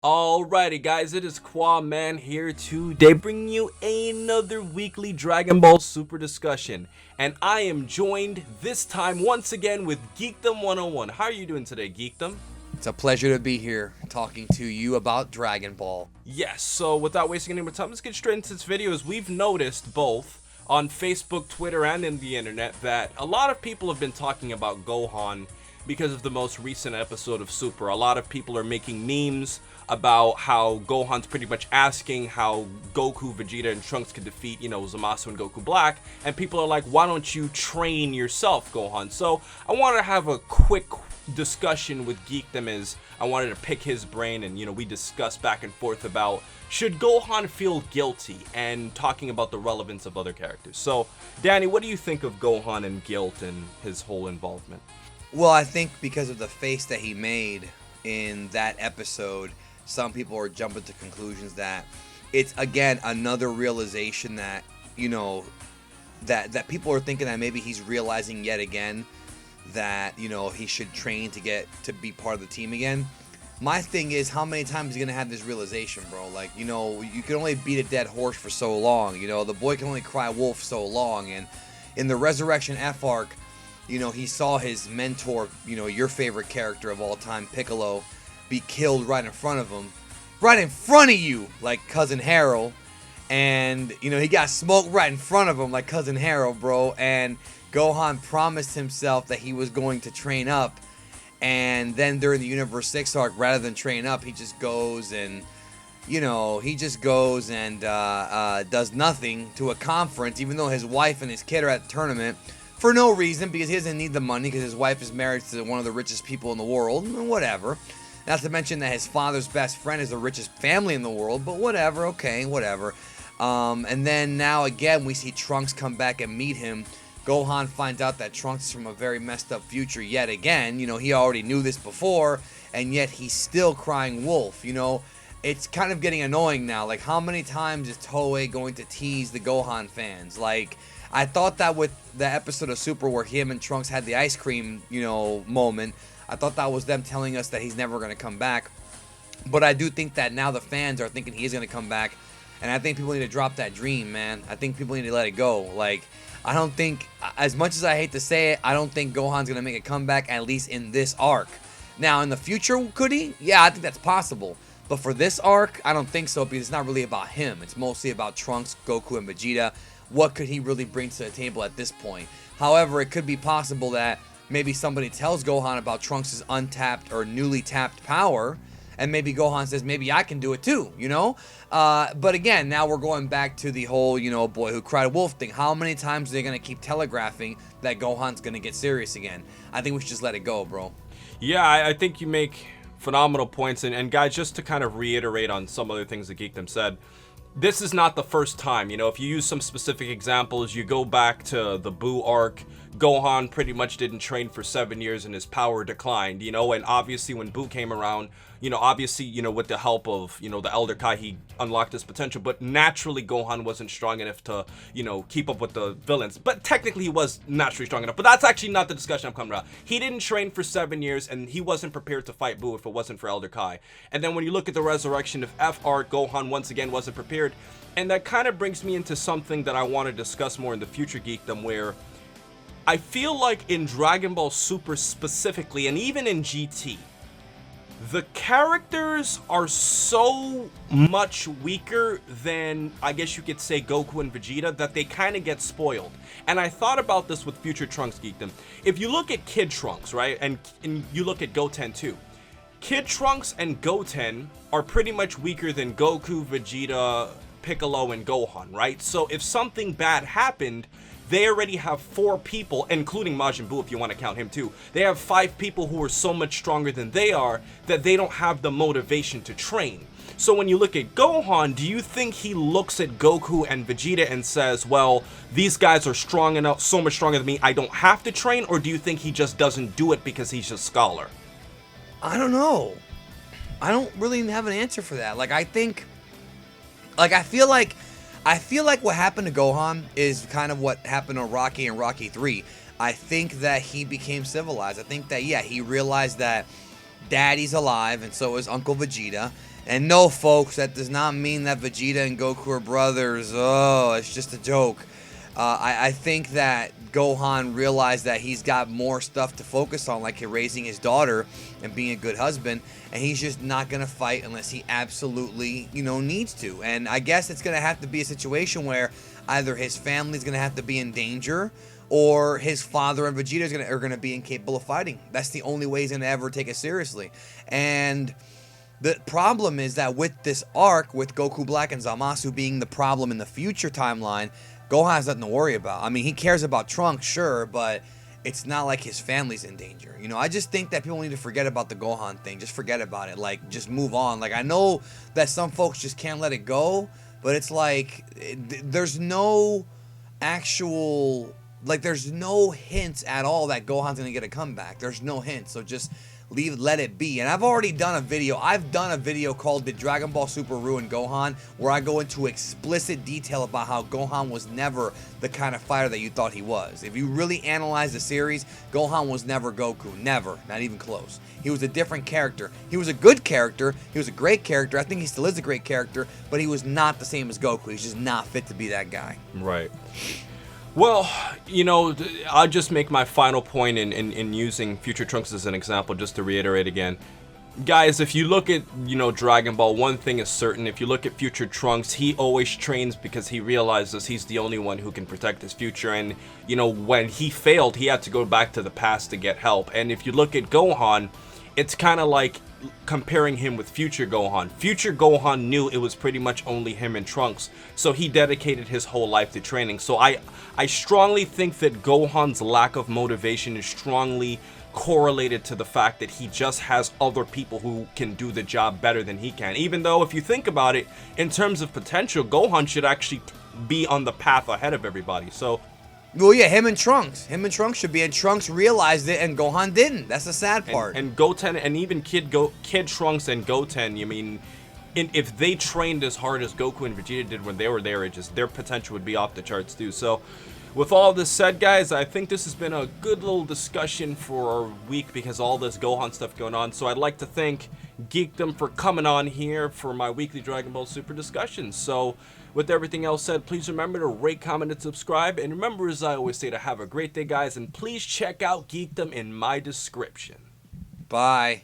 Alrighty guys, it is Qaaman here today bringing you another weekly Dragon Ball Super discussion. And I am joined this time once again with Geekdom 101. How are you doing today, Geekdom? It's a pleasure to be here talking to you about Dragon Ball. Yes, so without wasting any more time, let's get straight into this video. As we've noticed both on Facebook, Twitter, and in the internet that a lot of people have been talking about Gohan because of the most recent episode of Super. A lot of people are making memes about how Gohan's pretty much asking how Goku, Vegeta, and Trunks could defeat, Zamasu and Goku Black. And people are like, why don't you train yourself, Gohan? So I wanted to have a quick discussion with Geekdom as I wanted to pick his brain and, we discussed back and forth about should Gohan feel guilty and talking about the relevance of other characters. So, Danny, what do you think of Gohan and guilt and his whole involvement? Well, I think because of the face that he made in that episode, some people are jumping to conclusions that it's, again, another realization that, that people are thinking that maybe he's realizing yet again that, he should train to get to be part of the team again. My thing is, how many times is he going to have this realization, bro? Like, you can only beat a dead horse for so long. The boy can only cry wolf so long. And in the Resurrection F arc, he saw his mentor, your favorite character of all time, Piccolo, be killed right in front of him. Right in front of you, like Cousin Harold. And, he got smoked right in front of him like Cousin Harold, bro. And Gohan promised himself that he was going to train up. And then during the Universe 6 arc, rather than train up, he just goes and, does nothing to a conference, even though his wife and his kid are at the tournament for no reason, because he doesn't need the money, because his wife is married to one of the richest people in the world, whatever. Not to mention that his father's best friend is the richest family in the world, but whatever, okay, whatever. And then now again, we see Trunks come back and meet him. Gohan finds out that Trunks is from a very messed up future yet again. He already knew this before, and yet he's still crying wolf. It's kind of getting annoying now. Like, how many times is Toei going to tease the Gohan fans? Like, I thought that with the episode of Super where him and Trunks had the ice cream, moment, I thought that was them telling us that he's never going to come back. But I do think that now the fans are thinking he is going to come back, and I think people need to drop that dream, man. I think people need to let it go. Like, I don't think, as much as I hate to say it, I don't think Gohan's going to make a comeback, at least in this arc. Now, in the future, could he? Yeah, I think that's possible. But for this arc, I don't think so, because it's not really about him. It's mostly about Trunks, Goku, and Vegeta. What could he really bring to the table at this point? However, it could be possible that maybe somebody tells Gohan about Trunks' untapped or newly tapped power, and maybe Gohan says, maybe I can do it too, But again, now we're going back to the whole, boy who cried wolf thing. How many times are they going to keep telegraphing that Gohan's going to get serious again? I think we should just let it go, bro. Yeah, I think you make phenomenal points. And guys, just to kind of reiterate on some other things that Geekdom said, this is not the first time. If you use some specific examples, you go back to the Buu arc, Gohan pretty much didn't train for 7 years and his power declined, and obviously when Buu came around, with the help of, the Elder Kai, he unlocked his potential, but naturally Gohan wasn't strong enough to, keep up with the villains. But technically he was naturally strong enough, but that's actually not the discussion I'm coming about. He didn't train for 7 years and he wasn't prepared to fight Buu if it wasn't for Elder Kai. And then when you look at the Resurrection of F arc, Gohan once again wasn't prepared. And that kind of brings me into something that I want to discuss more in the future Geekdom, where I feel like in Dragon Ball Super specifically, and even in GT, the characters are so much weaker than, I guess you could say, Goku and Vegeta, that they kind of get spoiled. And I thought about this with future Trunks Geekdom. If you look at Kid Trunks, right, and you look at Goten too, Kid Trunks and Goten are pretty much weaker than Goku, Vegeta, Piccolo, and Gohan, right? So if something bad happened, they already have 4 people, including Majin Buu if you want to count him too. They have 5 people who are so much stronger than they are that they don't have the motivation to train. So when you look at Gohan, do you think he looks at Goku and Vegeta and says, well, these guys are strong enough, so much stronger than me, I don't have to train? Or do you think he just doesn't do it because he's a scholar? I don't know. I don't really have an answer for that. I feel like what happened to Gohan is kind of what happened to Rocky and Rocky 3. I think that he became civilized. I think that, yeah, he realized that Daddy's alive and so is Uncle Vegeta. And no, folks, that does not mean that Vegeta and Goku are brothers. Oh, it's just a joke. I think that Gohan realized that he's got more stuff to focus on, like raising his daughter and being a good husband, and he's just not going to fight unless he absolutely, needs to. And I guess it's going to have to be a situation where either his family's going to have to be in danger, or his father and Vegeta are going to be incapable of fighting. That's the only way he's going to ever take it seriously. And the problem is that with this arc, with Goku Black and Zamasu being the problem in the future timeline, Gohan has nothing to worry about. I mean, he cares about Trunks, sure, but it's not like his family's in danger. I just think that people need to forget about the Gohan thing. Just forget about it. Like, just move on. Like, I know that some folks just can't let it go, but it's like, there's no actual, there's no hints at all that Gohan's going to get a comeback. There's no hints. So just let it be. And I've already done a video. I've done a video called Did Dragon Ball Super Ruin Gohan, where I go into explicit detail about how Gohan was never the kind of fighter that you thought he was. If you really analyze the series, Gohan was never Goku. Never. Not even close. He was a different character. He was a good character. He was a great character. I think he still is a great character, but he was not the same as Goku. He's just not fit to be that guy. Right. Well, I'll just make my final point in using Future Trunks as an example, just to reiterate again. Guys, if you look at, Dragon Ball, one thing is certain. If you look at Future Trunks, he always trains because he realizes he's the only one who can protect his future. And, when he failed, he had to go back to the past to get help. And if you look at Gohan, it's kind of like comparing him with Future Gohan. Future Gohan knew it was pretty much only him and Trunks, so he dedicated his whole life to training. So I strongly think that Gohan's lack of motivation is strongly correlated to the fact that he just has other people who can do the job better than he can. Even though, if you think about it, in terms of potential, Gohan should actually be on the path ahead of everybody. So, well, yeah, him and Trunks should be, and Trunks realized it, and Gohan didn't. That's the sad part. And Goten, and even Kid Trunks and Goten, if they trained as hard as Goku and Vegeta did when they were their ages, their potential would be off the charts too. So, with all this said, guys, I think this has been a good little discussion for our week because all this Gohan stuff going on. So I'd like to thank Geekdom for coming on here for my weekly Dragon Ball Super discussion. So, with everything else said, please remember to rate, comment, and subscribe. And remember, as I always say, to have a great day, guys. And please check out Geekdom in my description. Bye.